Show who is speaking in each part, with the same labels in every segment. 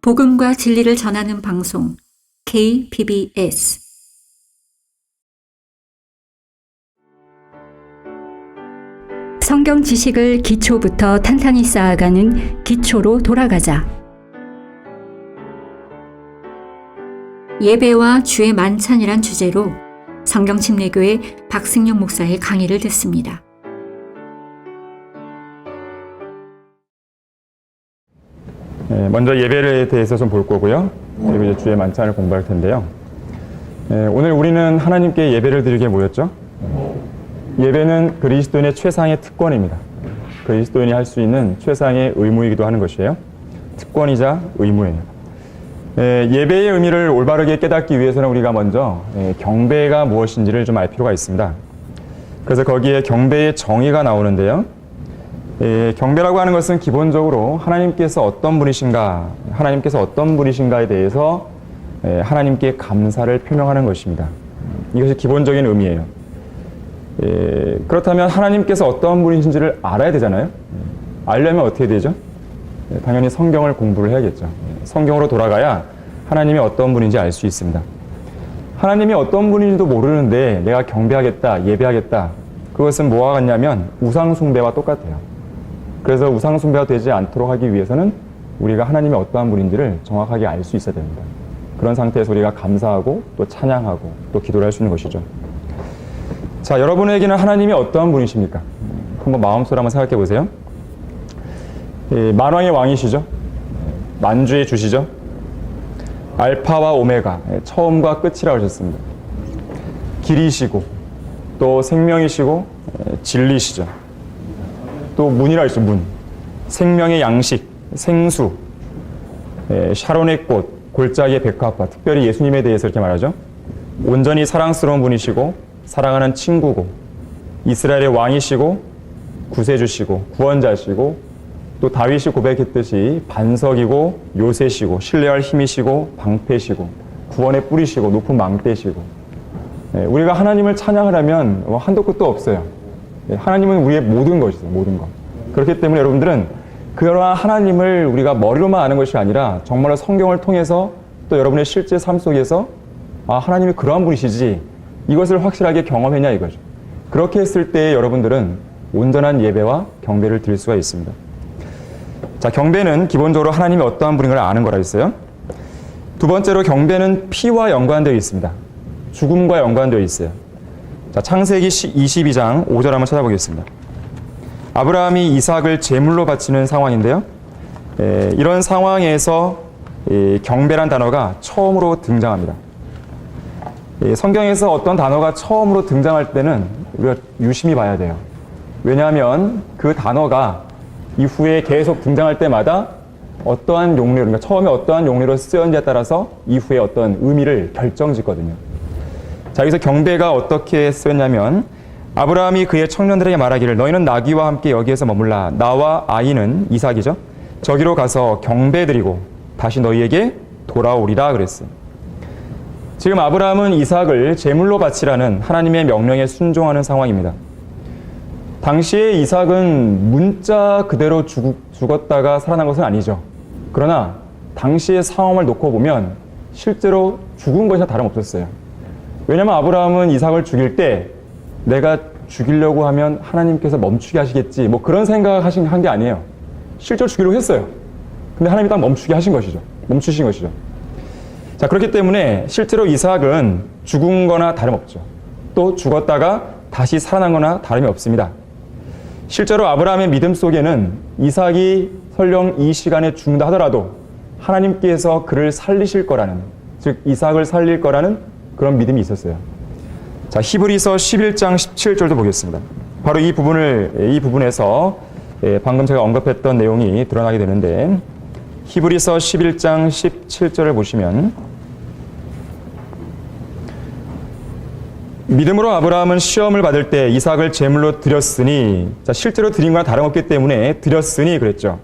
Speaker 1: 복음과 진리를 전하는 방송 KBS 성경 지식을 기초부터 탄탄히 쌓아가는 기초로 돌아가자. 예배와 주의 만찬이란 주제로 성경침례교회 박승영 목사의 강의를 듣습니다.
Speaker 2: 먼저 예배에 대해서 좀 볼 거고요. 그리고 이제 주의 만찬을 공부할 텐데요. 오늘 우리는 하나님께 예배를 드리게 모였죠. 예배는 그리스도인의 최상의 특권입니다. 그리스도인이 할 수 있는 최상의 의무이기도 하는 것이에요. 특권이자 의무예요. 예배의 의미를 올바르게 깨닫기 위해서는 우리가 먼저 경배가 무엇인지를 좀 알 필요가 있습니다. 그래서 거기에 경배의 정의가 나오는데요. 경배라고 하는 것은 기본적으로 하나님께서 어떤 분이신가에 대해서 하나님께 감사를 표명하는 것입니다. 이것이 기본적인 의미예요. 그렇다면 하나님께서 어떤 분이신지를 알아야 되잖아요. 알려면 어떻게 되죠? 당연히 성경을 공부를 해야겠죠. 성경으로 돌아가야 하나님이 어떤 분인지 알 수 있습니다. 하나님이 어떤 분인지도 모르는데 내가 경배하겠다, 예배하겠다. 그것은 뭐와 같냐면 우상숭배와 똑같아요. 그래서 우상숭배가 되지 않도록 하기 위해서는 우리가 하나님이 어떠한 분인지를 정확하게 알 수 있어야 됩니다. 그런 상태에서 우리가 감사하고 또 찬양하고 또 기도를 할 수 있는 것이죠. 자, 여러분에게는 하나님이 어떠한 분이십니까? 한번 마음속으로 한번 생각해 보세요. 만왕의 왕이시죠? 만주의 주시죠? 알파와 오메가, 처음과 끝이라고 하셨습니다. 길이시고 또 생명이시고 진리시죠. 또 문이라 했죠. 문. 생명의 양식, 생수, 샤론의 꽃, 골짜기의 백합화. 특별히 예수님에 대해서 이렇게 말하죠. 온전히 사랑스러운 분이시고 사랑하는 친구고 이스라엘의 왕이시고 구세주시고 구원자시고 또 다윗이 고백했듯이 반석이고 요새시고 신뢰할 힘이시고 방패시고 구원의 뿌리시고 높은 망대시고. 우리가 하나님을 찬양하려면 한도 끝도 없어요. 하나님은 우리의 모든 것이죠. 모든 것. 그렇기 때문에 여러분들은 그러한 하나님을 우리가 머리로만 아는 것이 아니라 정말로 성경을 통해서 또 여러분의 실제 삶 속에서 하나님이 그러한 분이시지 이것을 확실하게 경험했냐 이거죠. 그렇게 했을 때 여러분들은 온전한 예배와 경배를 드릴 수가 있습니다. 자, 경배는 기본적으로 하나님이 어떠한 분인 걸 아는 거라 했어요. 두 번째로 경배는 피와 연관되어 있습니다. 죽음과 연관되어 있어요. 자, 창세기 22장 5절 한번 찾아보겠습니다. 아브라함이 이삭을 제물로 바치는 상황인데요. 이런 상황에서 경배란 단어가 처음으로 등장합니다. 성경에서 어떤 단어가 처음으로 등장할 때는 우리가 유심히 봐야 돼요. 왜냐하면 그 단어가 이후에 계속 등장할 때마다 어떠한 용례로, 그러니까 처음에 어떠한 용례로 쓰였는지에 따라서 이후에 어떤 의미를 결정짓거든요. 자, 여기서 경배가 어떻게 쓰였냐면 아브라함이 그의 청년들에게 말하기를 너희는 나귀와 함께 여기에서 머물라. 나와 아이는 이삭이죠. 저기로 가서 경배드리고 다시 너희에게 돌아오리라 그랬어요. 지금 아브라함은 이삭을 제물로 바치라는 하나님의 명령에 순종하는 상황입니다. 당시에 이삭은 문자 그대로 죽었다가 살아난 것은 아니죠. 그러나 당시의 상황을 놓고 보면 실제로 죽은 것이나 다름없었어요. 왜냐하면 아브라함은 이삭을 죽일 때 내가 죽이려고 하면 하나님께서 멈추게 하시겠지 뭐 그런 생각을 한 게 아니에요. 실제로 죽이려고 했어요. 근데 하나님이 딱 멈추게 하신 것이죠. 멈추신 것이죠. 자, 그렇기 때문에 실제로 이삭은 죽은 거나 다름없죠. 또 죽었다가 다시 살아난 거나 다름이 없습니다. 실제로 아브라함의 믿음 속에는 이삭이 설령 이 시간에 죽는다 하더라도 하나님께서 그를 살리실 거라는, 즉 이삭을 살릴 거라는 그런 믿음이 있었어요. 자, 히브리서 11장 17절도 보겠습니다. 바로 이 부분에서 방금 제가 언급했던 내용이 드러나게 되는데 히브리서 11장 17절을 보시면 믿음으로 아브라함은 시험을 받을 때 이삭을 제물로 드렸으니, 자, 실제로 드린 거나 다름없기 때문에 드렸으니 그랬죠.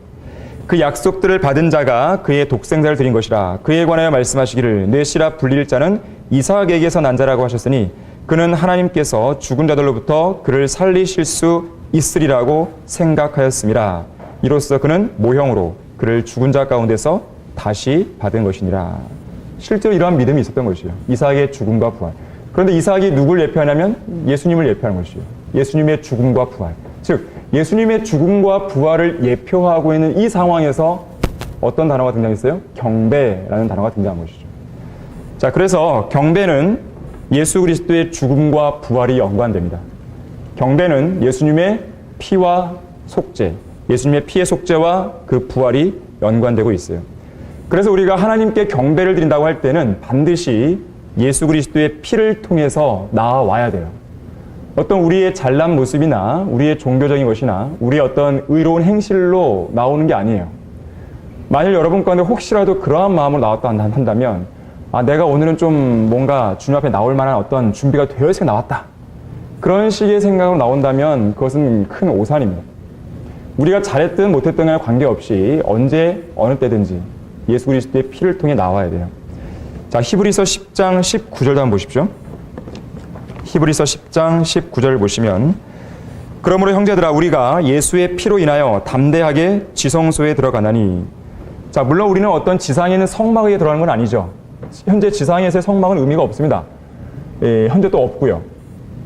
Speaker 2: 그 약속들을 받은 자가 그의 독생자를 드린 것이라. 그에 관하여 말씀하시기를 내 씨라 불릴 자는 이삭에게서 난 자라고 하셨으니 그는 하나님께서 죽은 자들로부터 그를 살리실 수 있으리라고 생각하였습니다. 이로써 그는 모형으로 그를 죽은 자 가운데서 다시 받은 것이니라. 실제로 이러한 믿음이 있었던 것이에요. 이삭의 죽음과 부활. 그런데 이삭이 누굴 예표하냐면 예수님을 예표하는 것이에요. 예수님의 죽음과 부활. 즉 예수님의 죽음과 부활을 예표하고 있는 이 상황에서 어떤 단어가 등장했어요? 경배라는 단어가 등장한 것이죠. 자, 그래서 경배는 예수 그리스도의 죽음과 부활이 연관됩니다. 경배는 예수님의 피와 속죄, 예수님의 피의 속죄와 그 부활이 연관되고 있어요. 그래서 우리가 하나님께 경배를 드린다고 할 때는 반드시 예수 그리스도의 피를 통해서 나아와야 돼요. 어떤 우리의 잘난 모습이나 우리의 종교적인 것이나 우리의 어떤 의로운 행실로 나오는 게 아니에요. 만일 여러분 가운데 혹시라도 그러한 마음으로 나왔다 한다면 내가 오늘은 좀 뭔가 주님 앞에 나올 만한 어떤 준비가 되어 있어 나왔다. 그런 식의 생각으로 나온다면 그것은 큰 오산입니다. 우리가 잘했든 못했든 간에 관계없이 언제 어느 때든지 예수 그리스도의 피를 통해 나와야 돼요. 자, 히브리서 10장 19절도 한번 보십시오. 히브리서 10장 19절을 보시면 그러므로 형제들아 우리가 예수의 피로 인하여 담대하게 지성소에 들어가나니. 자, 물론 우리는 어떤 지상에 있는 성막에 들어가는 건 아니죠. 현재 지상에서의 성막은 의미가 없습니다. 현재 또 없고요.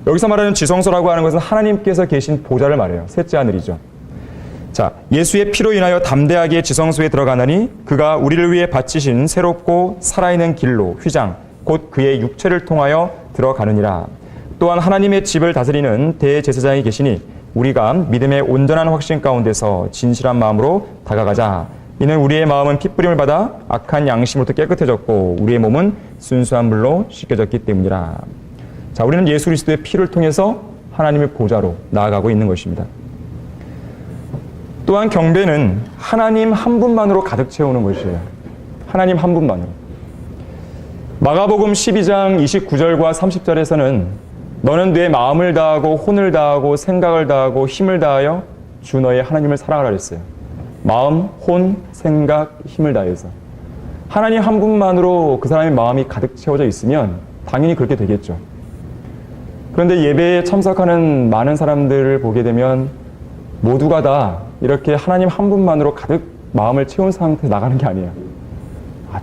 Speaker 2: 여기서 말하는 지성소라고 하는 것은 하나님께서 계신 보좌를 말해요. 셋째 하늘이죠. 자, 예수의 피로 인하여 담대하게 지성소에 들어가나니 그가 우리를 위해 바치신 새롭고 살아있는 길로 휘장 곧 그의 육체를 통하여 들어가느니라. 또한 하나님의 집을 다스리는 대제사장이 계시니 우리가 믿음의 온전한 확신 가운데서 진실한 마음으로 다가가자. 이는 우리의 마음은 핏부림을 받아 악한 양심으로부터 깨끗해졌고 우리의 몸은 순수한 물로 씻겨졌기 때문이라. 자, 우리는 예수 그리스도의 피를 통해서 하나님의 보좌로 나아가고 있는 것입니다. 또한 경배는 하나님 한 분만으로 가득 채우는 것이에요. 하나님 한 분만으로. 마가복음 12장 29절과 30절에서는 너는 내 마음을 다하고 혼을 다하고 생각을 다하고 힘을 다하여 주 너의 하나님을 사랑하라 그랬어요. 마음, 혼, 생각, 힘을 다해서. 하나님 한 분만으로 그 사람의 마음이 가득 채워져 있으면 당연히 그렇게 되겠죠. 그런데 예배에 참석하는 많은 사람들을 보게 되면 모두가 다 이렇게 하나님 한 분만으로 가득 마음을 채운 상태에서 나가는 게 아니에요.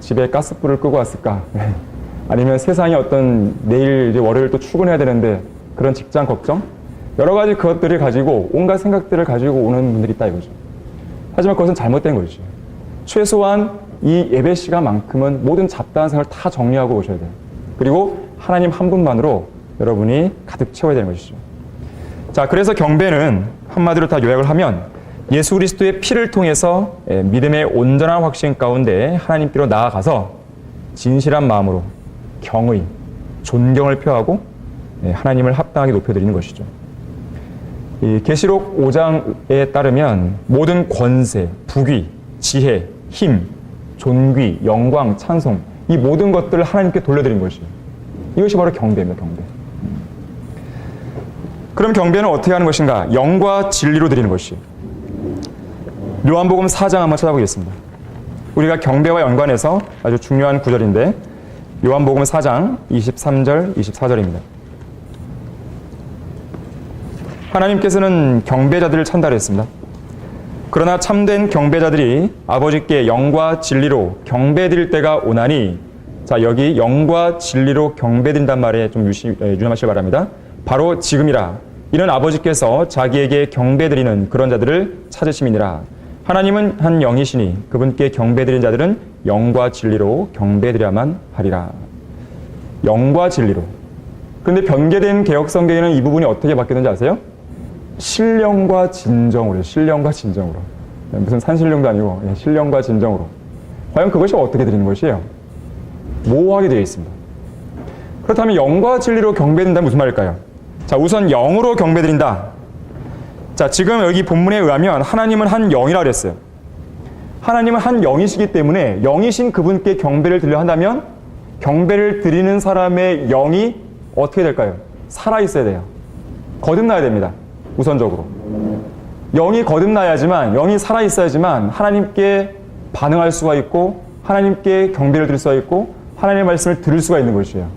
Speaker 2: 집에 가스불을 끄고 왔을까? 아니면 세상에 어떤 내일 이제 월요일 또 출근해야 되는데 그런 직장 걱정? 여러 가지 그것들을 가지고 온갖 생각들을 가지고 오는 분들이 있다 이거죠. 하지만 그것은 잘못된 것이죠. 최소한 이 예배 시간만큼은 모든 잡다한 생각을 다 정리하고 오셔야 돼요. 그리고 하나님 한 분만으로 여러분이 가득 채워야 되는 것이죠. 자, 그래서 경배는 한마디로 다 요약을 하면 예수 그리스도의 피를 통해서 믿음의 온전한 확신 가운데 하나님께로 나아가서 진실한 마음으로 경의, 존경을 표하고 하나님을 합당하게 높여드리는 것이죠. 이 계시록 5장에 따르면 모든 권세, 부귀, 지혜, 힘, 존귀, 영광, 찬송 이 모든 것들을 하나님께 돌려드린 것이에요. 이것이 바로 경배입니다. 경배. 그럼 경배는 어떻게 하는 것인가? 영과 진리로 드리는 것이에요. 요한복음 4장 한번 찾아보겠습니다. 우리가 경배와 연관해서 아주 중요한 구절인데 요한복음 4장 23절, 24절입니다. 하나님께서는 경배자들을 찬달했습니다. 그러나 참된 경배자들이 아버지께 영과 진리로 경배드릴 때가 오나니. 자, 여기 영과 진리로 경배드린단 말에 좀 유념하시기 바랍니다. 바로 지금이라. 이는 아버지께서 자기에게 경배드리는 그런 자들을 찾으심이니라. 하나님은 한 영이시니 그분께 경배드린 자들은 영과 진리로 경배드려야만 하리라. 영과 진리로. 그런데 변개된 개혁성경에는 이 부분이 어떻게 바뀌었는지 아세요? 신령과 진정으로. 신령과 진정으로. 무슨 산신령도 아니고 신령과 진정으로. 과연 그것이 어떻게 드리는 것이에요? 모호하게 되어 있습니다. 그렇다면 영과 진리로 경배드린다는 무슨 말일까요? 자, 우선 영으로 경배드린다. 자, 지금 여기 본문에 의하면 하나님은 한 영이라고 그랬어요. 하나님은 한 영이시기 때문에 영이신 그분께 경배를 드려 한다면 경배를 드리는 사람의 영이 어떻게 될까요? 살아있어야 돼요. 거듭나야 됩니다. 우선적으로. 영이 거듭나야지만, 영이 살아있어야지만 하나님께 반응할 수가 있고 하나님께 경배를 드릴 수가 있고 하나님의 말씀을 들을 수가 있는 것이에요.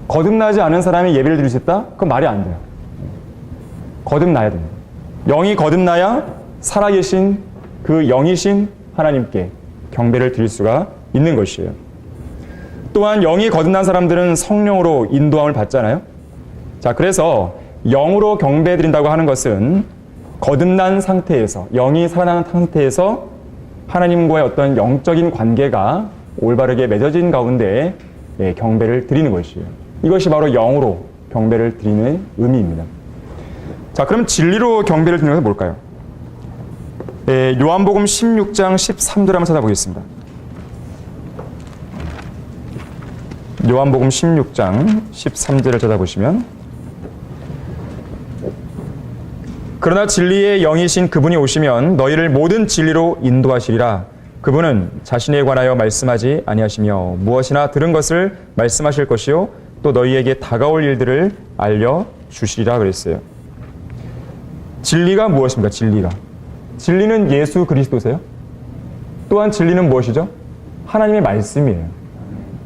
Speaker 2: 거듭나지 않은 사람이 예배를 드릴 수 있다? 그건 말이 안 돼요. 거듭나야 됩니다. 영이 거듭나야 살아계신 그 영이신 하나님께 경배를 드릴 수가 있는 것이에요. 또한 영이 거듭난 사람들은 성령으로 인도함을 받잖아요. 자, 그래서 영으로 경배드린다고 하는 것은 거듭난 상태에서, 영이 살아난 상태에서 하나님과의 어떤 영적인 관계가 올바르게 맺어진 가운데 경배를 드리는 것이에요. 이것이 바로 영으로 경배를 드리는 의미입니다. 자, 그럼 진리로 경배를 드리는 것은 뭘까요? 요한복음 16장 13절 한번 찾아보겠습니다. 요한복음 16장 13절을 찾아보시면, 그러나 진리의 영이신 그분이 오시면 너희를 모든 진리로 인도하시리라. 그분은 자신에 관하여 말씀하지 아니하시며 무엇이나 들은 것을 말씀하실 것이요 또 너희에게 다가올 일들을 알려주시리라 그랬어요. 진리가 무엇입니까? 진리는 예수 그리스도세요. 또한 진리는 무엇이죠? 하나님의 말씀이에요.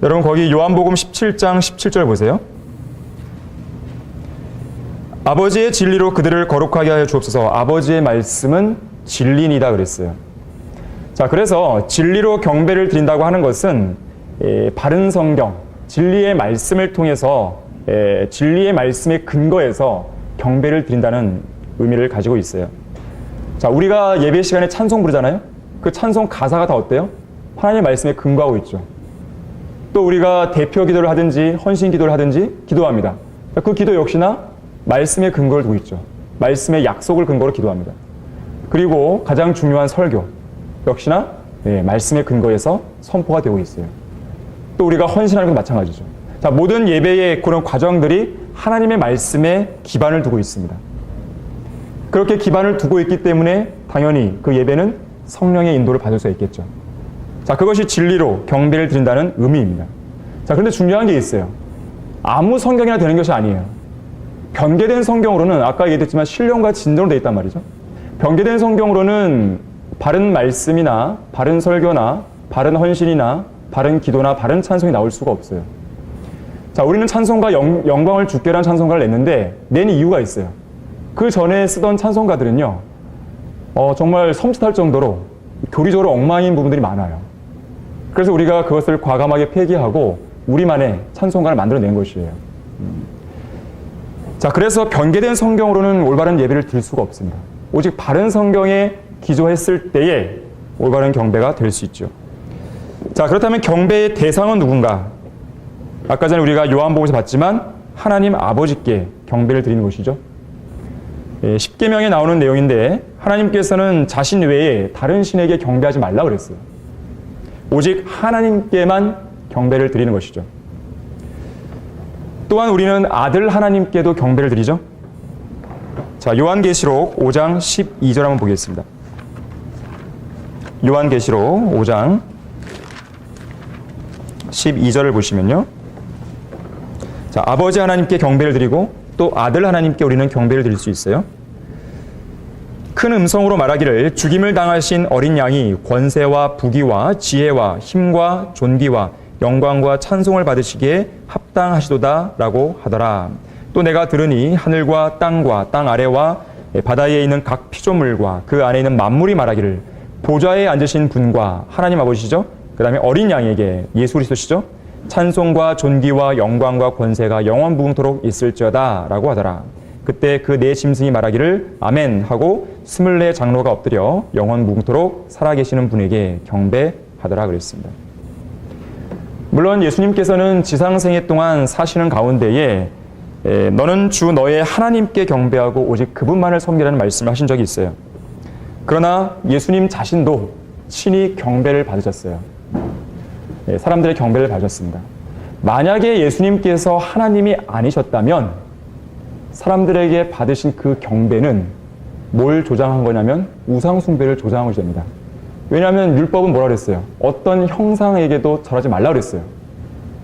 Speaker 2: 여러분, 거기 요한복음 17장 17절 보세요. 아버지의 진리로 그들을 거룩하게 하여 주옵소서. 아버지의 말씀은 진리이다 그랬어요. 자, 그래서 진리로 경배를 드린다고 하는 것은 바른 성경, 진리의 말씀을 통해서 진리의 말씀에 근거해서 경배를 드린다는 의미를 가지고 있어요. 자, 우리가 예배 시간에 찬송 부르잖아요. 그 찬송 가사가 다 어때요? 하나님의 말씀에 근거하고 있죠. 또 우리가 대표 기도를 하든지 헌신 기도를 하든지 기도합니다. 그 기도 역시나 말씀에 근거를 두고 있죠. 말씀의 약속을 근거로 기도합니다. 그리고 가장 중요한 설교 역시나 말씀에 근거해서 선포가 되고 있어요. 또 우리가 헌신하는 것도 마찬가지죠. 자, 모든 예배의 그런 과정들이 하나님의 말씀에 기반을 두고 있습니다. 그렇게 기반을 두고 있기 때문에 당연히 그 예배는 성령의 인도를 받을 수 있겠죠. 자, 그것이 진리로 경배를 드린다는 의미입니다. 자, 그런데 중요한 게 있어요. 아무 성경이나 되는 것이 아니에요. 변개된 성경으로는 아까 얘기했지만 신령과 진정으로 되어 있단 말이죠. 변개된 성경으로는 바른 말씀이나 바른 설교나 바른 헌신이나 바른 기도나 바른 찬송이 나올 수가 없어요. 자, 우리는 찬송가 영광을 주께라는 찬송가를 냈는데 낸 이유가 있어요. 그 전에 쓰던 찬송가들은요, 정말 섬찟할 정도로 교리적으로 엉망인 부분들이 많아요. 그래서 우리가 그것을 과감하게 폐기하고 우리만의 찬송가를 만들어낸 것이에요. 자, 그래서 변개된 성경으로는 올바른 예배를 드릴 수가 없습니다. 오직 바른 성경에 기초했을 때에 올바른 경배가 될 수 있죠. 자, 그렇다면 경배의 대상은 누군가? 아까 전에 우리가 요한복음에서 봤지만 하나님 아버지께 경배를 드리는 것이죠. 십계명에 나오는 내용인데 하나님께서는 자신 외에 다른 신에게 경배하지 말라 그랬어요. 오직 하나님께만 경배를 드리는 것이죠. 또한 우리는 아들 하나님께도 경배를 드리죠. 자, 요한계시록 5장 12절 한번 보겠습니다. 요한계시록 5장 12절을 보시면요. 자, 아버지 하나님께 경배를 드리고 또 아들 하나님께 우리는 경배를 드릴 수 있어요. 큰 음성으로 말하기를 죽임을 당하신 어린 양이 권세와 부귀와 지혜와 힘과 존귀와 영광과 찬송을 받으시기에 합당하시도다 라고 하더라. 또 내가 들으니 하늘과 땅과 땅 아래와 바다에 있는 각 피조물과 그 안에 있는 만물이 말하기를 보좌에 앉으신 분과 하나님 아버지시죠. 그 다음에 어린 양에게 예수 그리스도시죠. 찬송과 존귀와 영광과 권세가 영원 무궁토록 있을지어다 라고 하더라. 그때 그 네 짐승이 말하기를 아멘 하고 24 장로가 엎드려 영원 무궁토록 살아계시는 분에게 경배하더라 그랬습니다. 물론 예수님께서는 지상생애 동안 사시는 가운데에 너는 주 너의 하나님께 경배하고 오직 그분만을 섬기라는 말씀을 하신 적이 있어요. 그러나 예수님 자신도 친히 경배를 받으셨어요. 사람들의 경배를 받으셨습니다. 만약에 예수님께서 하나님이 아니셨다면 사람들에게 받으신 그 경배는 뭘 조장한 거냐면 우상 숭배를 조장한 것이 됩니다. 왜냐하면 율법은 뭐라 그랬어요? 어떤 형상에게도 절하지 말라 그랬어요.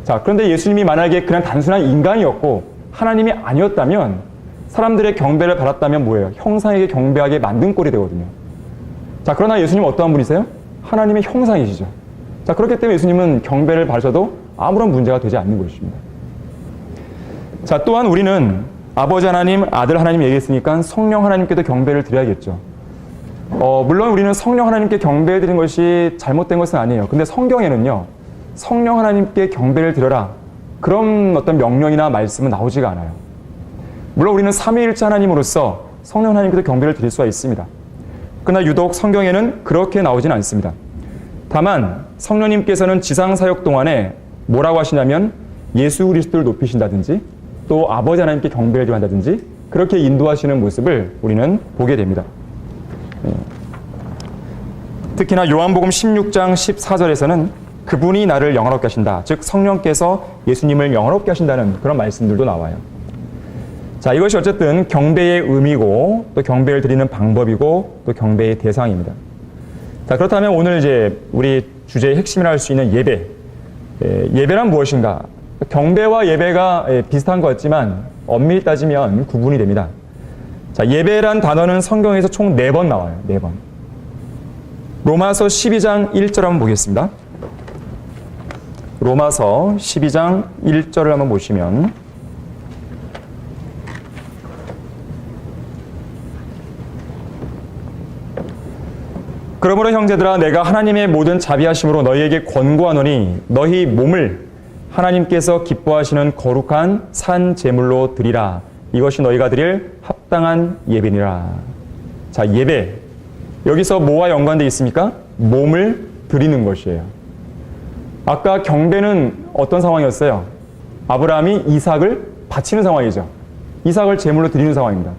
Speaker 2: 자, 그런데 예수님이 만약에 그냥 단순한 인간이었고 하나님이 아니었다면 사람들의 경배를 받았다면 뭐예요? 형상에게 경배하게 만든 꼴이 되거든요. 자, 그러나 예수님은 어떠한 분이세요? 하나님의 형상이시죠. 자, 그렇기 때문에 예수님은 경배를 받으셔도 아무런 문제가 되지 않는 것입니다. 자, 또한 우리는 아버지 하나님, 아들 하나님 얘기했으니까 성령 하나님께도 경배를 드려야겠죠. 물론 우리는 성령 하나님께 경배해드리는 것이 잘못된 것은 아니에요. 근데 성경에는요, 성령 하나님께 경배를 드려라, 그런 어떤 명령이나 말씀은 나오지가 않아요. 물론 우리는 삼위일체 하나님으로서 성령 하나님께도 경배를 드릴 수가 있습니다. 그러나 유독 성경에는 그렇게 나오지는 않습니다. 다만 성령님께서는 지상 사역 동안에 뭐라고 하시냐면 예수 그리스도를 높이신다든지 또 아버지 하나님께 경배를 한다든지 그렇게 인도하시는 모습을 우리는 보게 됩니다. 특히나 요한복음 16장 14절에서는 그분이 나를 영화롭게 하신다. 즉 성령께서 예수님을 영화롭게 하신다는 그런 말씀들도 나와요. 자, 이것이 어쨌든 경배의 의미고 또 경배를 드리는 방법이고 또 경배의 대상입니다. 자, 그렇다면 오늘 이제 우리 주제의 핵심이라 할 수 있는 예배. 예배란 무엇인가? 경배와 예배가 비슷한 것 같지만 엄밀히 따지면 구분이 됩니다. 자, 예배란 단어는 성경에서 총 4번 나와요. 4번. 로마서 12장 1절 한번 보겠습니다. 로마서 12장 1절을 한번 보시면 그러므로 형제들아 내가 하나님의 모든 자비하심으로 너희에게 권고하노니 너희 몸을 하나님께서 기뻐하시는 거룩한 산 제물로 드리라. 이것이 너희가 드릴 합당한 예배니라. 자, 예배. 여기서 뭐와 연관되어 있습니까? 몸을 드리는 것이에요. 아까 경배는 어떤 상황이었어요? 아브라함이 이삭을 바치는 상황이죠. 이삭을 제물로 드리는 상황입니다.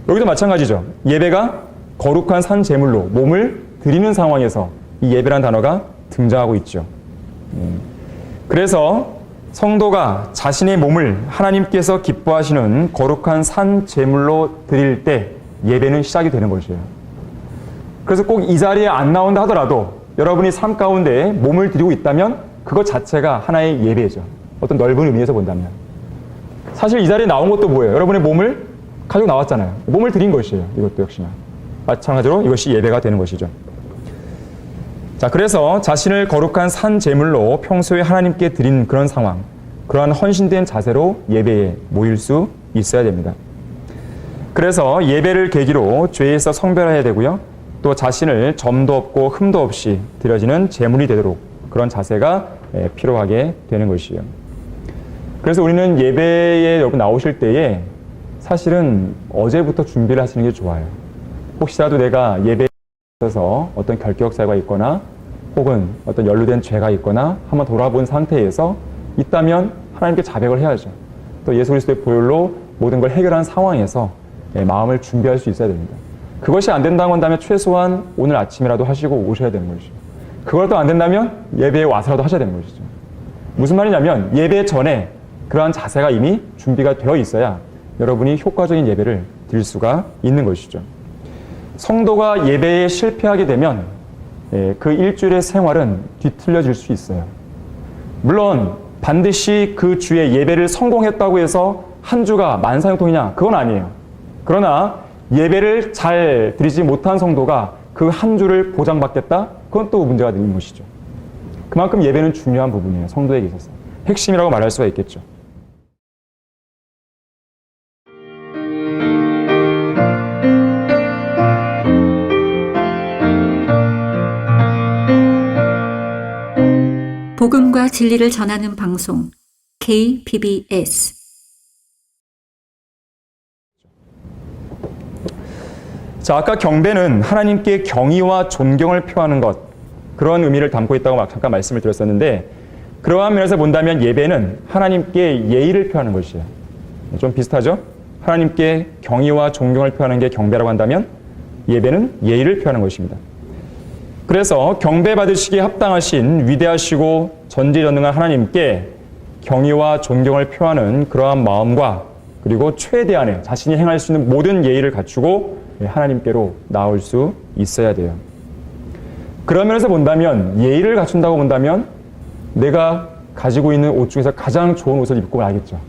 Speaker 2: 여기도 마찬가지죠. 예배가 거룩한 산 제물로 몸을 드리는 상황에서 이 예배란 단어가 등장하고 있죠. 그래서 성도가 자신의 몸을 하나님께서 기뻐하시는 거룩한 산 제물로 드릴 때 예배는 시작이 되는 것이에요. 그래서 꼭 이 자리에 안 나온다 하더라도 여러분이 삶 가운데 몸을 드리고 있다면 그것 자체가 하나의 예배죠. 어떤 넓은 의미에서 본다면. 사실 이 자리에 나온 것도 뭐예요? 여러분의 몸을 가지고 나왔잖아요. 몸을 드린 것이에요. 이것도 역시나. 마찬가지로 이것이 예배가 되는 것이죠. 자, 그래서 자신을 거룩한 산 제물로 평소에 하나님께 드린 그런 상황, 그러한 헌신된 자세로 예배에 모일 수 있어야 됩니다. 그래서 예배를 계기로 죄에서 성별해야 되고요. 또 자신을 점도 없고 흠도 없이 드려지는 제물이 되도록 그런 자세가 필요하게 되는 것이에요. 그래서 우리는 예배에 여러분 나오실 때에 사실은 어제부터 준비를 하시는 게 좋아요. 혹시라도 내가 예배에 있어서 어떤 결격사유가 있거나 혹은 어떤 연루된 죄가 있거나 한번 돌아본 상태에서 있다면 하나님께 자백을 해야죠. 또 예수 그리스도의 보혈로 모든 걸 해결한 상황에서 마음을 준비할 수 있어야 됩니다. 그것이 안 된다고 한다면 최소한 오늘 아침이라도 하시고 오셔야 되는 것이죠. 그것도 안 된다면 예배에 와서라도 하셔야 되는 것이죠. 무슨 말이냐면 예배 전에 그러한 자세가 이미 준비가 되어 있어야 여러분이 효과적인 예배를 드릴 수가 있는 것이죠. 성도가 예배에 실패하게 되면 그 일주일의 생활은 뒤틀려질 수 있어요. 물론 반드시 그 주의 예배를 성공했다고 해서 한 주가 만사형통이냐? 그건 아니에요. 그러나 예배를 잘 드리지 못한 성도가 그 한 주를 보장받겠다? 그건 또 문제가 되는 것이죠. 그만큼 예배는 중요한 부분이에요. 성도에게 있어서. 핵심이라고 말할 수가 있겠죠.
Speaker 1: 복음과 진리를 전하는 방송 KBS
Speaker 2: 자, 아까 경배는 하나님께 경의와 존경을 표하는 것, 그런 의미를 담고 있다고 잠깐 말씀을 드렸었는데 그러한 면에서 본다면 예배는 하나님께 예의를 표하는 것이에요. 좀 비슷하죠? 하나님께 경의와 존경을 표하는 게 경배라고 한다면 예배는 예의를 표하는 것입니다. 그래서 경배받으시기에 합당하신 위대하시고 전지전능한 하나님께 경의와 존경을 표하는 그러한 마음과 그리고 최대한의 자신이 행할 수 있는 모든 예의를 갖추고 하나님께로 나올 수 있어야 돼요. 그런 면에서 본다면 예의를 갖춘다고 본다면 내가 가지고 있는 옷 중에서 가장 좋은 옷을 입고 가야겠죠.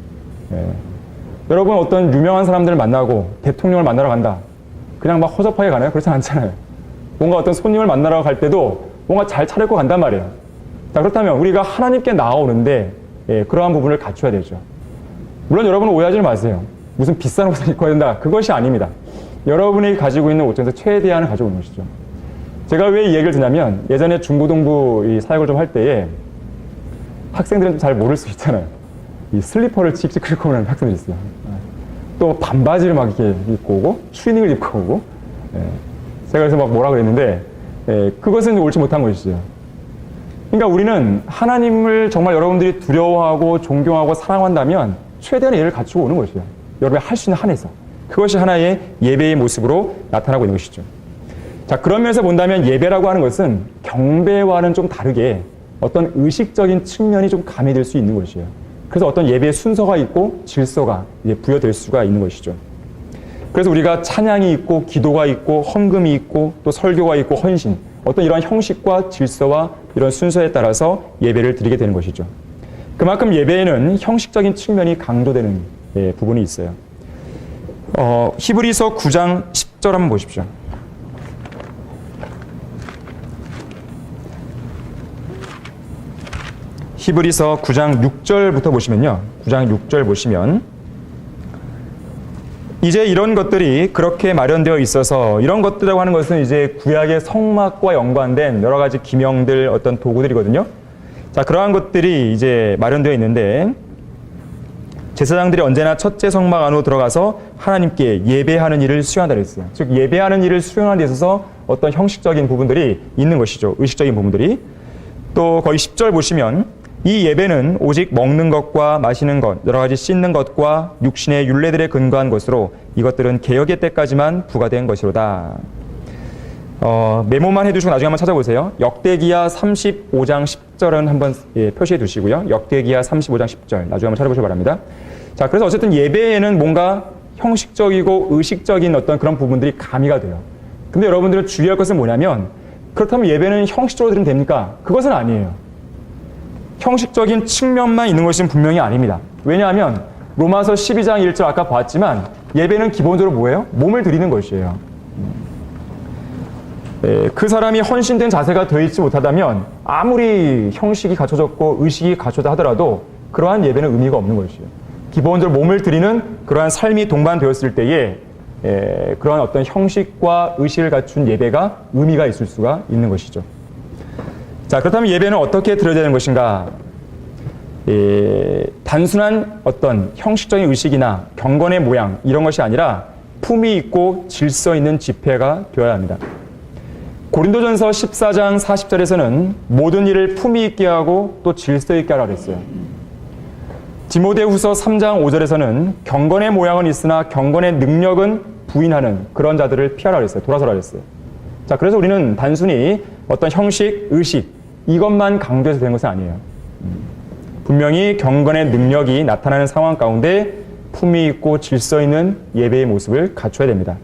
Speaker 2: 여러분 어떤 유명한 사람들을 만나고 대통령을 만나러 간다. 그냥 막 허접하게 가나요? 그렇지 않잖아요. 뭔가 어떤 손님을 만나러 갈 때도 뭔가 잘 차려입고 간단 말이에요. 자, 그렇다면 우리가 하나님께 나아오는데 그러한 부분을 갖춰야 되죠. 물론 여러분은 오해하지 마세요. 무슨 비싼 옷을 입고 해야 된다. 그것이 아닙니다. 여러분이 가지고 있는 옷 중에서 최대한을 가지고 오는 것이죠. 제가 왜 이 얘기를 드냐면 예전에 중고등부 이 사역을 좀 할 때에 학생들은 좀 잘 모를 수 있잖아요. 이 슬리퍼를 칙칙 끌고 오는 학생들이 있어요. 또 반바지를 막 이렇게 입고 오고 추리닝을 입고 오고 제가 그래서 막 뭐라 그랬는데 그것은 옳지 못한 것이죠. 그러니까 우리는 하나님을 정말 여러분들이 두려워하고 존경하고 사랑한다면 최대한의 예를 갖추고 오는 것이에요. 여러분이 할 수 있는 한에서. 그것이 하나의 예배의 모습으로 나타나고 있는 것이죠. 자, 그런 면에서 본다면 예배라고 하는 것은 경배와는 좀 다르게 어떤 의식적인 측면이 좀 가미될 수 있는 것이에요. 그래서 어떤 예배의 순서가 있고 질서가 이제 부여될 수가 있는 것이죠. 그래서 우리가 찬양이 있고 기도가 있고 헌금이 있고 또 설교가 있고 헌신, 어떤 이러한 형식과 질서와 이런 순서에 따라서 예배를 드리게 되는 것이죠. 그만큼 예배에는 형식적인 측면이 강조되는 부분이 있어요. 히브리서 9장 10절 한번 보십시오. 히브리서 9장 6절부터 보시면요. 9장 6절 보시면 이제 이런 것들이 그렇게 마련되어 있어서, 이런 것들이라고 하는 것은 이제 구약의 성막과 연관된 여러 가지 기명들, 어떤 도구들이거든요. 자, 그러한 것들이 이제 마련되어 있는데 제사장들이 언제나 첫째 성막 안으로 들어가서 하나님께 예배하는 일을 수행한다 그랬어요. 즉 예배하는 일을 수행하는 데 있어서 어떤 형식적인 부분들이 있는 것이죠. 의식적인 부분들이. 또 거기 10절 보시면 이 예배는 오직 먹는 것과 마시는 것, 여러 가지 씻는 것과 육신의 율례들에 근거한 것으로 이것들은 개혁의 때까지만 부과된 것이로다. 메모만 해두시고 나중에 한번 찾아보세요. 역대기야 35장 10절은 한번 표시해 두시고요. 역대기야 35장 10절 나중에 한번 찾아보시기 바랍니다. 자, 그래서 어쨌든 예배에는 뭔가 형식적이고 의식적인 어떤 그런 부분들이 가미가 돼요. 근데 여러분들은 주의할 것은 뭐냐면, 그렇다면 예배는 형식적으로 드리면 됩니까? 그것은 아니에요. 형식적인 측면만 있는 것은 분명히 아닙니다. 왜냐하면 로마서 12장 1절 아까 봤지만 예배는 기본적으로 뭐예요? 몸을 드리는 것이에요. 그 사람이 헌신된 자세가 되어 있지 못하다면 아무리 형식이 갖춰졌고 의식이 갖춰졌다 하더라도 그러한 예배는 의미가 없는 것이에요. 기본적으로 몸을 드리는 그러한 삶이 동반되었을 때에 그러한 어떤 형식과 의식을 갖춘 예배가 의미가 있을 수가 있는 것이죠. 자, 그렇다면 예배는 어떻게 드려야 되는 것인가? 단순한 어떤 형식적인 의식이나 경건의 모양 이런 것이 아니라 품위 있고 질서 있는 집회가 되어야 합니다. 고린도전서 14장 40절에서는 모든 일을 품위 있게 하고 또 질서 있게 하라 그랬어요. 디모데후서 3장 5절에서는 경건의 모양은 있으나 경건의 능력은 부인하는 그런 자들을 피하라 그랬어요. 돌아서라 그랬어요. 자, 그래서 우리는 단순히 어떤 형식, 의식 이것만 강조해서 되는 것은 아니에요. 분명히 경건의 능력이 나타나는 상황 가운데 품위 있고 질서 있는 예배의 모습을 갖춰야 됩니다.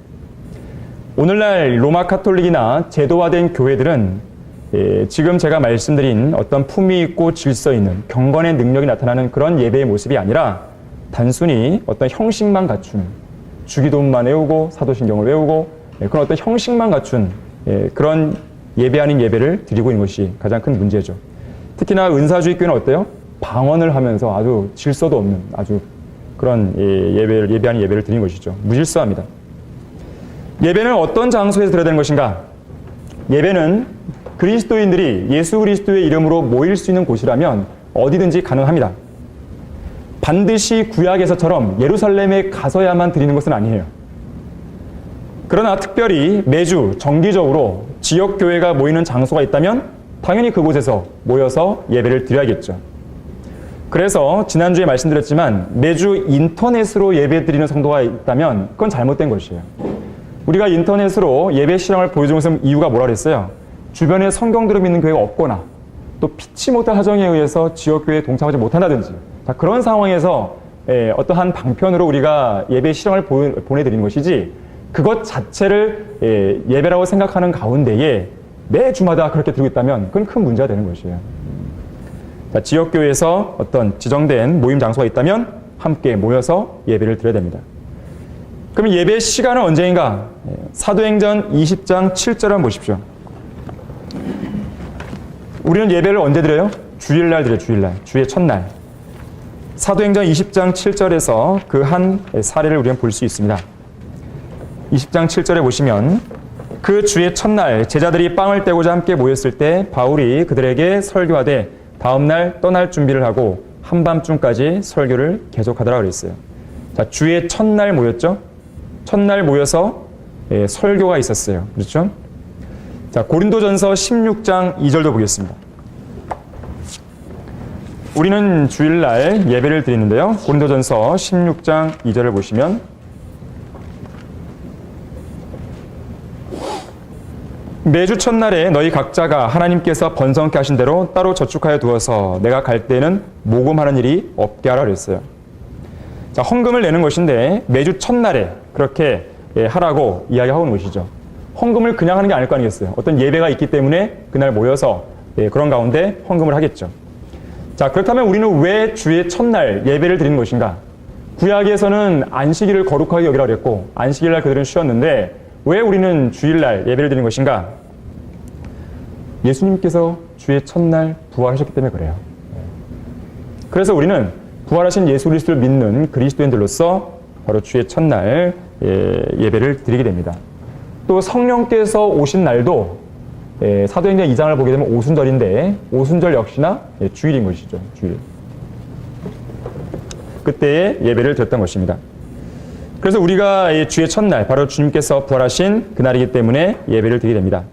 Speaker 2: 오늘날 로마 카톨릭이나 제도화된 교회들은 지금 제가 말씀드린 어떤 품위 있고 질서 있는 경건의 능력이 나타나는 그런 예배의 모습이 아니라 단순히 어떤 형식만 갖춘, 주기도문만 외우고 사도신경을 외우고 그런 어떤 형식만 갖춘 그런 예배 아닌 예배를 드리고 있는 것이 가장 큰 문제죠. 특히나 은사주의 교회는 어때요? 방언을 하면서 아주 질서도 없는 아주 그런 예배 아닌 예배를 드리는 것이죠. 무질서합니다. 예배는 어떤 장소에서 드려야 되는 것인가? 예배는 그리스도인들이 예수 그리스도의 이름으로 모일 수 있는 곳이라면 어디든지 가능합니다. 반드시 구약에서처럼 예루살렘에 가서야만 드리는 것은 아니에요. 그러나 특별히 매주 정기적으로 지역교회가 모이는 장소가 있다면 당연히 그곳에서 모여서 예배를 드려야겠죠. 그래서 지난주에 말씀드렸지만 매주 인터넷으로 예배 드리는 성도가 있다면 그건 잘못된 것이에요. 우리가 인터넷으로 예배 실황을 보여주는 것은 이유가 뭐라 그랬어요? 주변에 성경들을 믿는 교회가 없거나 또 피치 못할 사정에 의해서 지역교회에 동참하지 못한다든지, 자, 그런 상황에서 어떠한 방편으로 우리가 예배 실황을 보내드리는 것이지 그것 자체를 예배라고 생각하는 가운데에 매 주마다 그렇게 드리고 있다면 그건 큰 문제가 되는 것이에요. 자, 지역교회에서 어떤 지정된 모임 장소가 있다면 함께 모여서 예배를 드려야 됩니다. 그럼 예배 시간은 언제인가? 사도행전 20장 7절 한번 보십시오. 우리는 예배를 언제 드려요? 주일날 드려요. 주일날. 주의 첫날. 사도행전 20장 7절에서 그 한 사례를 우리는 볼 수 있습니다. 20장 7절에 보시면 그 주의 첫날 제자들이 빵을 떼고자 함께 모였을 때 바울이 그들에게 설교하되 다음날 떠날 준비를 하고 한밤중까지 설교를 계속하더라 그랬어요. 자, 주의 첫날 모였죠? 첫날 모여서 설교가 있었어요. 그렇죠? 자, 고린도전서 16장 2절도 보겠습니다. 우리는 주일날 예배를 드리는데요. 고린도전서 16장 2절을 보시면 매주 첫날에 너희 각자가 하나님께서 번성케 하신 대로 따로 저축하여 두어서 내가 갈 때는 모금하는 일이 없게 하라 그랬어요. 자, 헌금을 내는 것인데 매주 첫날에 그렇게 하라고 이야기하고 있는 것이죠. 헌금을 그냥 하는 게 아닐 거 아니겠어요. 어떤 예배가 있기 때문에 그날 모여서 그런 가운데 헌금을 하겠죠. 자, 그렇다면 우리는 왜 주의 첫날 예배를 드리는 것인가? 구약에서는 안식일을 거룩하게 여기라 그랬고 안식일날 그들은 쉬었는데 왜 우리는 주일날 예배를 드리는 것인가? 예수님께서 주의 첫날 부활하셨기 때문에 그래요. 그래서 우리는 부활하신 예수 그리스도를 믿는 그리스도인들로서 바로 주의 첫날 예배를 드리게 됩니다. 또 성령께서 오신 날도 사도행전 2장을 보게 되면 오순절인데 오순절 역시나 주일인 것이죠. 주일. 그때의 예배를 드렸던 것입니다. 그래서 우리가 주의 첫날 바로 주님께서 부활하신 그날이기 때문에 예배를 드리게 됩니다.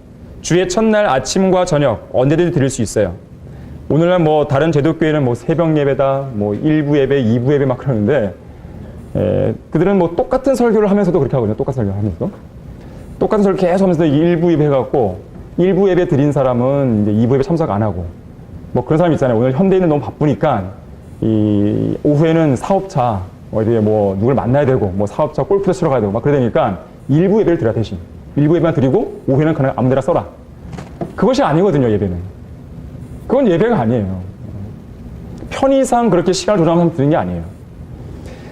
Speaker 2: 주의 첫날 아침과 저녁 언제든지 드릴 수 있어요. 오늘날 뭐 다른 제독교회는 뭐 새벽 예배다, 뭐 1부 예배, 2부 예배 막 그러는데 그들은 뭐 똑같은 설교를 하면서도 그렇게 하거든요. 똑같은 설교를 하면서. 똑같은 설교 계속 하면서 1부 예배 해갖고 1부 예배 드린 사람은 이제 2부 예배 참석 안 하고 뭐 그런 사람 있잖아요. 오늘 현대인은 너무 바쁘니까 이 오후에는 사업차 어디에 뭐 누굴 만나야 되고 뭐 사업차 골프도 치러 가야 되고 막 그러니까 1부 예배를 드려 대신 1부 예배만 드리고 오후에는 그냥 아무 데나 써라. 그것이 아니거든요. 예배는. 그건 예배가 아니에요. 편의상 그렇게 시간을 조정하면서 드리는 게 아니에요.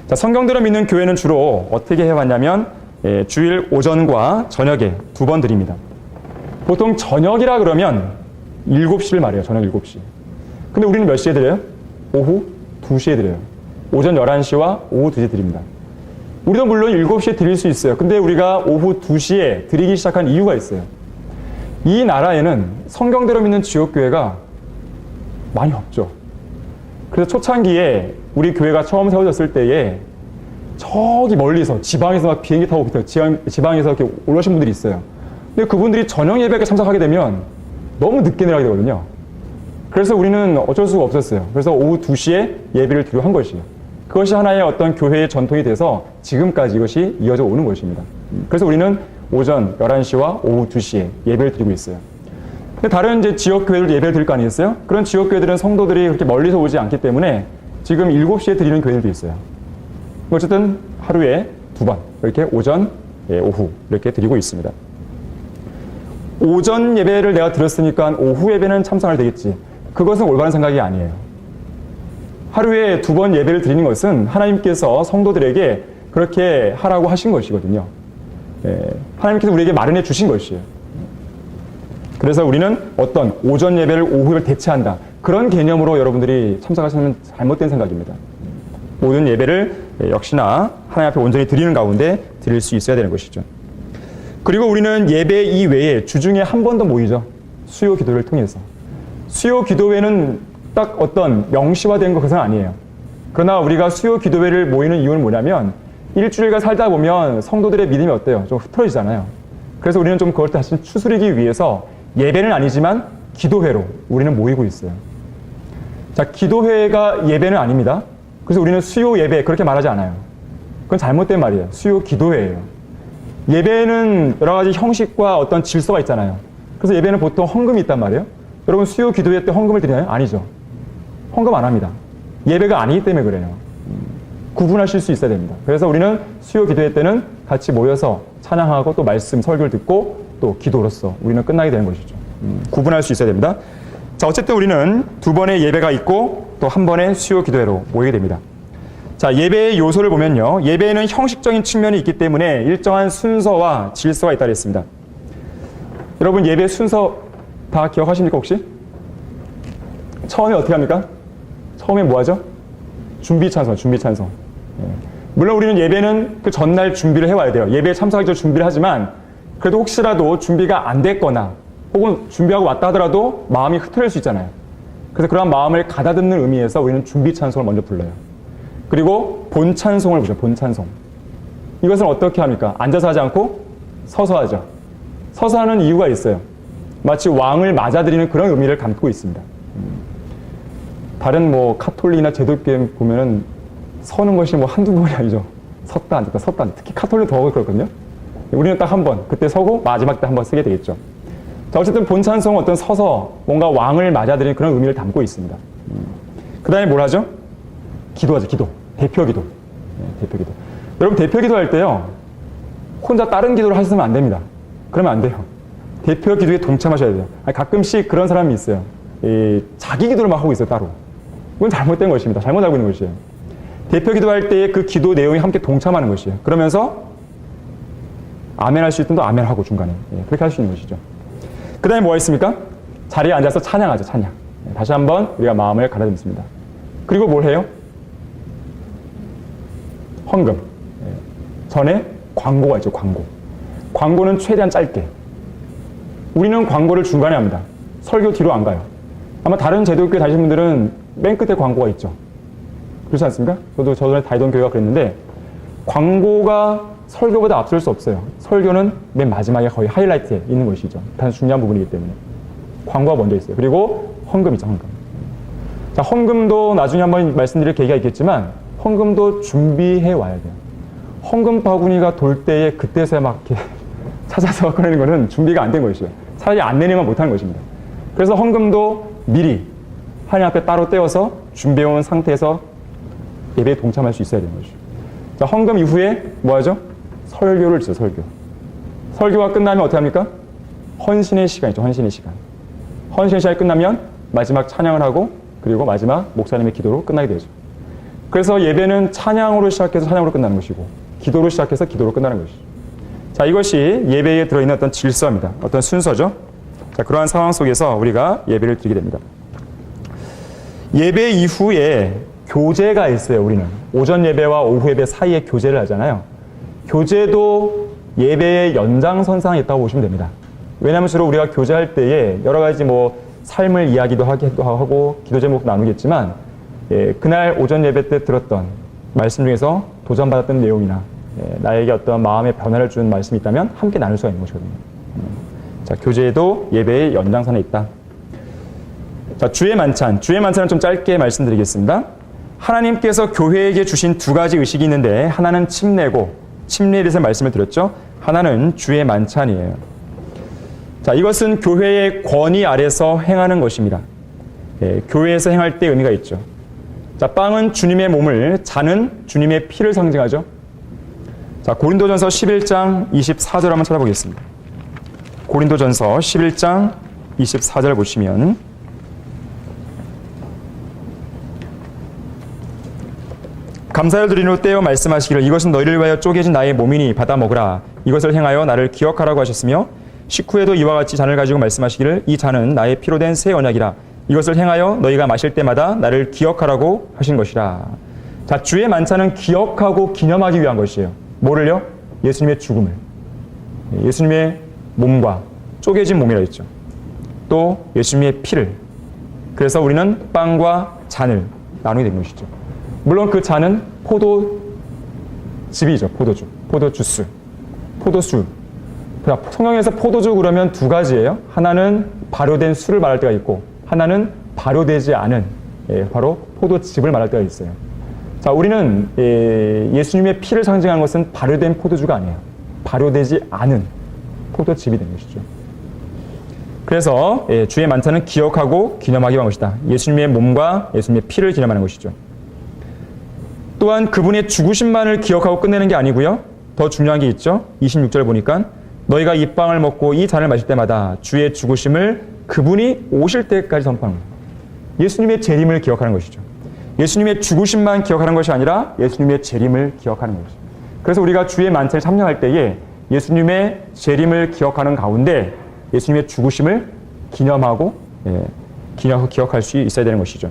Speaker 2: 자, 성경대로 믿는 교회는 주로 어떻게 해왔냐면 주일 오전과 저녁에 2번 드립니다. 보통 저녁이라 그러면 7시를 말해요. 저녁 7시. 근데 우리는 몇 시에 드려요? 오후 2시에 드려요. 오전 11시와 오후 2시에 드립니다. 우리도 물론 7시에 드릴 수 있어요. 근데 우리가 오후 2시에 드리기 시작한 이유가 있어요. 이 나라에는 성경대로 믿는 지역교회가 많이 없죠. 그래서 초창기에 우리 교회가 처음 세워졌을 때에 저기 멀리서 지방에서 막 비행기 타고 지방에서 이렇게 올라오신 분들이 있어요. 근데 그분들이 저녁 예배에 참석하게 되면 너무 늦게 내려가게 되거든요. 그래서 우리는 어쩔 수가 없었어요. 그래서 오후 2시에 예배를 드리려 한 것이에요. 그것이 하나의 어떤 교회의 전통이 돼서 지금까지 이것이 이어져 오는 것입니다. 그래서 우리는 오전 11시와 오후 2시에 예배를 드리고 있어요. 근데 다른 이제 지역교회들 예배를 드릴 거 아니겠어요? 그런 지역교회들은 성도들이 그렇게 멀리서 오지 않기 때문에 지금 7시에 드리는 교회들도 있어요. 어쨌든 하루에 2번 이렇게 오전, 오후 이렇게 드리고 있습니다. 오전 예배를 내가 드렸으니까 오후 예배는 참석할 되겠지. 그것은 올바른 생각이 아니에요. 하루에 2번 예배를 드리는 것은 하나님께서 성도들에게 그렇게 하라고 하신 것이거든요. 하나님께서 우리에게 마련해 주신 것이에요. 그래서 우리는 어떤 오전 예배를 오후를 대체한다. 그런 개념으로 여러분들이 참석하시면 잘못된 생각입니다. 모든 예배를 역시나 하나님 앞에 온전히 드리는 가운데 드릴 수 있어야 되는 것이죠. 그리고 우리는 예배 이외에 주중에 한 번 더 모이죠. 수요 기도를 통해서. 수요 기도회는 딱 어떤 명시화된 것은 아니에요. 그러나 우리가 수요 기도회를 모이는 이유는 뭐냐면 일주일간 살다 보면 성도들의 믿음이 어때요? 좀 흐트러지잖아요. 그래서 우리는 좀 그걸 다시 추스리기 위해서 예배는 아니지만 기도회로 우리는 모이고 있어요. 자, 기도회가 예배는 아닙니다. 그래서 우리는 수요 예배 그렇게 말하지 않아요. 그건 잘못된 말이에요. 수요 기도회예요. 예배는 여러 가지 형식과 어떤 질서가 있잖아요. 그래서 예배는 보통 헌금이 있단 말이에요. 여러분 수요 기도회 때 헌금을 드리나요? 아니죠. 헌금 안 합니다. 예배가 아니기 때문에 그래요. 구분하실 수 있어야 됩니다. 그래서 우리는 수요 기도회 때는 같이 모여서 찬양하고 또 말씀 설교를 듣고 또 기도로서 우리는 끝나게 되는 것이죠. 구분할 수 있어야 됩니다. 자, 어쨌든 우리는 2번의 예배가 있고 또 한 번의 수요 기도회로 모이게 됩니다. 자, 예배의 요소를 보면요. 예배에는 형식적인 측면이 있기 때문에 일정한 순서와 질서가 있다고 했습니다. 여러분 예배 순서 다 기억하십니까 혹시? 처음에 어떻게 합니까? 처음에 뭐 하죠? 준비 찬송. 물론 우리는 예배는 그 전날 준비를 해와야 돼요. 예배에 참석하기 전에 준비를 하지만 그래도 혹시라도 준비가 안 됐거나 혹은 준비하고 왔다 하더라도 마음이 흐트릴 수 있잖아요. 그래서 그러한 마음을 가다듬는 의미에서 우리는 준비 찬송을 먼저 불러요. 그리고 본 찬송을 부르죠. 본 찬송. 이것은 어떻게 합니까? 앉아서 하지 않고 서서 하죠. 서서 하는 이유가 있어요. 마치 왕을 맞아들이는 그런 의미를 담고 있습니다. 다른 뭐 카톨릭이나 제독교회 보면은 서는 것이 뭐 한두 번이 아니죠. 섰다 앉았다 섰다 앉았다. 특히 카톨릭 더 그렇거든요. 우리는 딱 한 번, 그때 서고 마지막 때 한 번 쓰게 되겠죠. 자, 어쨌든 본 찬송은 어떤 서서 뭔가 왕을 맞아들이는 그런 의미를 담고 있습니다. 그 다음에 뭘 하죠? 기도하죠. 기도. 대표 기도. 대표 기도. 여러분 대표 기도할 때요. 혼자 다른 기도를 하시면 안 됩니다. 그러면 안 돼요. 대표 기도에 동참하셔야 돼요. 가끔씩 그런 사람이 있어요. 자기 기도를 막 하고 있어요. 따로. 그건 잘못된 것입니다. 잘못 알고 있는 것이에요. 대표 기도할 때의 그 기도 내용이 함께 동참하는 것이에요. 그러면서 아멘 할 수 있던 또 아멘 하고 중간에. 그렇게 할 수 있는 것이죠. 그 다음에 뭐가 있습니까? 자리에 앉아서 찬양하죠. 찬양. 다시 한번 우리가 마음을 가다듬습니다. 그리고 뭘 해요? 헌금. 전에 광고가 있죠. 광고. 광고는 최대한 짧게. 우리는 광고를 중간에 합니다. 설교 뒤로 안 가요. 아마 다른 제도교회 다니신 분들은 맨 끝에 광고가 있죠. 그렇지 않습니까? 저도 저번에 다니던 교회가 그랬는데 광고가 설교보다 앞설 수 없어요. 설교는 맨 마지막에 거의 하이라이트에 있는 것이죠. 가장 중요한 부분이기 때문에. 광고가 먼저 있어요. 그리고 헌금이죠. 헌금. 자, 헌금도 나중에 한번 말씀드릴 계기가 있겠지만 헌금도 준비해 와야 돼요. 헌금 바구니가 돌 때에 그때서야 막 이렇게 찾아서 꺼내는 거는 준비가 안 된 것이죠. 차라리 안 내내만 못하는 것입니다. 그래서 헌금도 미리 하나님 앞에 따로 떼어서 준비해온 상태에서 예배에 동참할 수 있어야 되는 것이죠. 자, 헌금 이후에 뭐 하죠? 설교를 주죠. 설교. 설교가 끝나면 어떻게 합니까? 헌신의 시간이죠. 헌신의 시간. 헌신의 시간이 끝나면 마지막 찬양을 하고 그리고 마지막 목사님의 기도로 끝나게 되죠. 그래서 예배는 찬양으로 시작해서 찬양으로 끝나는 것이고 기도로 시작해서 기도로 끝나는 것이죠. 자, 이것이 예배에 들어있는 어떤 질서입니다. 어떤 순서죠. 자, 그러한 상황 속에서 우리가 예배를 드리게 됩니다. 예배 이후에 교제가 있어요. 우리는 오전 예배와 오후 예배 사이에 교제를 하잖아요. 교제도 예배의 연장선상에 있다고 보시면 됩니다. 왜냐하면 주로 우리가 교제할 때에 여러 가지 뭐 삶을 이야기도 하기도 하고 기도 제목도 나누겠지만 그날 오전 예배 때 들었던 말씀 중에서 도전받았던 내용이나 나에게 어떤 마음의 변화를 주는 말씀이 있다면 함께 나눌 수가 있는 것이거든요. 자, 교제도 예배의 연장선에 있다. 자, 주의 만찬. 주의 만찬은 좀 짧게 말씀드리겠습니다. 하나님께서 교회에게 주신 두 가지 의식이 있는데 하나는 침례고 침례에 대해서 말씀을 드렸죠. 하나는 주의 만찬이에요. 자, 이것은 교회의 권위 아래서 행하는 것입니다. 교회에서 행할 때 의미가 있죠. 자, 빵은 주님의 몸을, 잔은 주님의 피를 상징하죠. 자, 고린도전서 11장 24절 한번 찾아보겠습니다. 고린도전서 11장 24절 보시면 감사를 드린 후 떼어 말씀하시기를 이것은 너희를 위하여 쪼개진 나의 몸이니 받아 먹으라. 이것을 행하여 나를 기억하라고 하셨으며 19회도 이와 같이 잔을 가지고 말씀하시기를 이 잔은 나의 피로 된 새 언약이라. 이것을 행하여 너희가 마실 때마다 나를 기억하라고 하신 것이라. 자, 주의 만찬은 기억하고 기념하기 위한 것이에요. 뭐를요? 예수님의 죽음을. 예수님의 몸과 쪼개진 몸이라 했죠. 또 예수님의 피를. 그래서 우리는 빵과 잔을 나누게 된 것이죠. 물론 그 잔은 포도즙이죠. 포도주. 포도주스. 포도술. 성경에서 포도주 그러면 두 가지예요. 하나는 발효된 술을 말할 때가 있고 하나는 발효되지 않은 바로 포도즙을 말할 때가 있어요. 자, 우리는 예수님의 피를 상징하는 것은 발효된 포도주가 아니에요. 발효되지 않은 포도즙이 된 것이죠. 그래서 주의 만찬은 기억하고 기념하기 위한 것이다. 예수님의 몸과 예수님의 피를 기념하는 것이죠. 또한 그분의 죽으심만을 기억하고 끝내는 게 아니고요. 더 중요한 게 있죠. 26절 보니까 너희가 이 빵을 먹고 이 잔을 마실 때마다 주의 죽으심을 그분이 오실 때까지 선포하는 거예요. 예수님의 재림을 기억하는 것이죠. 예수님의 죽으심만 기억하는 것이 아니라 예수님의 재림을 기억하는 것이죠. 그래서 우리가 주의 만찬에 참여할 때에 예수님의 재림을 기억하는 가운데 예수님의 죽으심을 기념하고 기억할 수 있어야 되는 것이죠.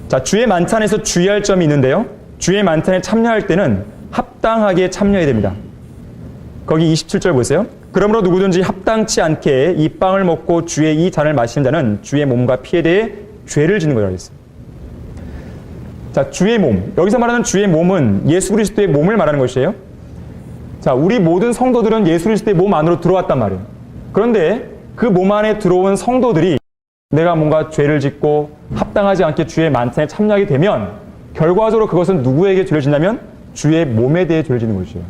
Speaker 2: 자, 주의 만찬에서 주의할 점이 있는데요. 주의 만찬에 참여할 때는 합당하게 참여해야 됩니다. 거기 27절 보세요. 그러므로 누구든지 합당치 않게 이 빵을 먹고 주의 이 잔을 마시는 자는 주의 몸과 피에 대해 죄를 짓는 거라고 했어요. 자, 주의 몸. 여기서 말하는 주의 몸은 예수 그리스도의 몸을 말하는 것이에요. 자, 우리 모든 성도들은 예수 그리스도의 몸 안으로 들어왔단 말이에요. 그런데 그 몸 안에 들어온 성도들이 내가 뭔가 죄를 짓고 합당하지 않게 주의 만찬에 참여하게 되면 결과적으로 그것은 누구에게 죄를 짓냐면 주의 몸에 대해 죄를 짓는 것이에요.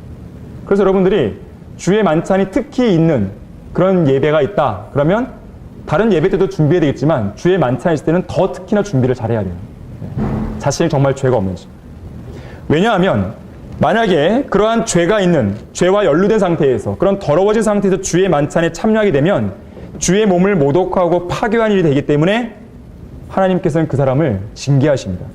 Speaker 2: 그래서 여러분들이 주의 만찬이 특히 있는 그런 예배가 있다. 그러면 다른 예배 때도 준비해야 되겠지만 주의 만찬이 있을 때는 더 특히나 준비를 잘해야 돼요. 자신이 정말 죄가 없는지. 왜냐하면 만약에 그러한 죄가 있는, 죄와 연루된 상태에서, 그런 더러워진 상태에서 주의 만찬에 참여하게 되면 주의 몸을 모독하고 파괴한 일이 되기 때문에 하나님께서는 그 사람을 징계하십니다.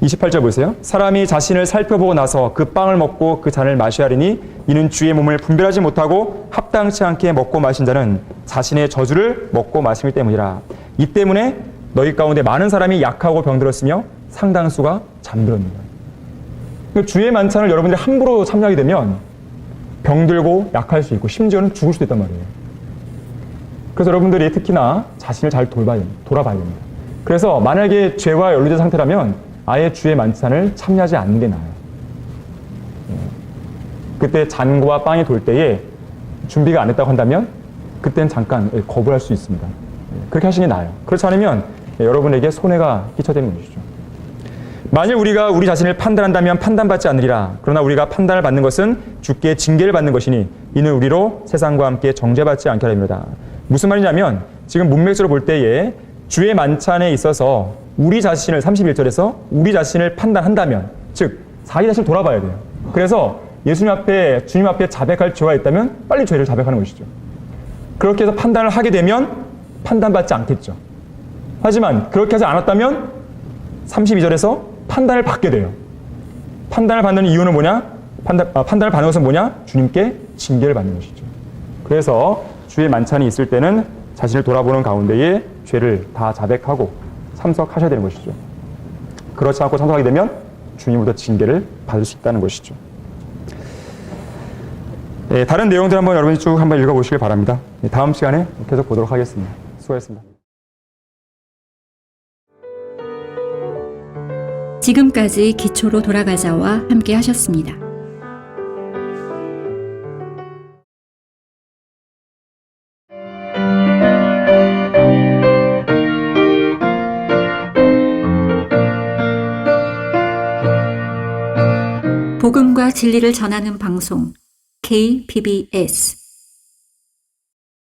Speaker 2: 28절 보세요. 사람이 자신을 살펴보고 나서 그 빵을 먹고 그 잔을 마셔야 하리니 이는 주의 몸을 분별하지 못하고 합당치 않게 먹고 마신 자는 자신의 저주를 먹고 마시기 때문이라. 이 때문에 너희 가운데 많은 사람이 약하고 병들었으며 상당수가 잠들었느니라. 주의 만찬을 여러분들이 함부로 참여하게 되면 병들고 약할 수 있고 심지어는 죽을 수도 있단 말이에요. 그래서 여러분들이 특히나 자신을 잘 돌아봐야 됩니다. 그래서 만약에 죄와 연루된 상태라면 아예 주의 만찬을 참여하지 않는 게 나아요. 그때 잔과 빵이 돌 때에 준비가 안 됐다고 한다면 그때는 잠깐 거부할 수 있습니다. 그렇게 하시는 게 나아요. 그렇지 않으면 여러분에게 손해가 끼쳐지는 것이죠. 만일 우리가 우리 자신을 판단한다면 판단받지 않으리라. 그러나 우리가 판단을 받는 것은 주께 징계를 받는 것이니 이는 우리로 세상과 함께 정죄받지 않게 하렵니다. 무슨 말이냐면 지금 문맥적으로 볼 때에 주의 만찬에 있어서 우리 자신을 31절에서 우리 자신을 판단한다면 즉 자기 자신을 돌아봐야 돼요. 그래서 예수님 앞에 주님 앞에 자백할 죄가 있다면 빨리 죄를 자백하는 것이죠. 그렇게 해서 판단을 하게 되면 판단받지 않겠죠. 하지만 그렇게 하지 않았다면 32절에서 판단을 받게 돼요. 판단을 받는 이유는 뭐냐? 판단을 받는 것은 뭐냐? 주님께 징계를 받는 것이죠. 그래서 주의 만찬이 있을 때는 자신을 돌아보는 가운데에 죄를 다 자백하고 참석하셔야 되는 것이죠. 그렇지 않고 참석하게 되면 주님으로부터 징계를 받을 수 있다는 것이죠. 네, 다른 내용들 한번 여러분이 쭉 한번 읽어보시길 바랍니다. 다음 시간에 계속 보도록 하겠습니다. 수고하셨습니다.
Speaker 1: 지금까지 기초로 돌아가자와 함께 하셨습니다. 복음과 진리를 전하는 방송 KBBS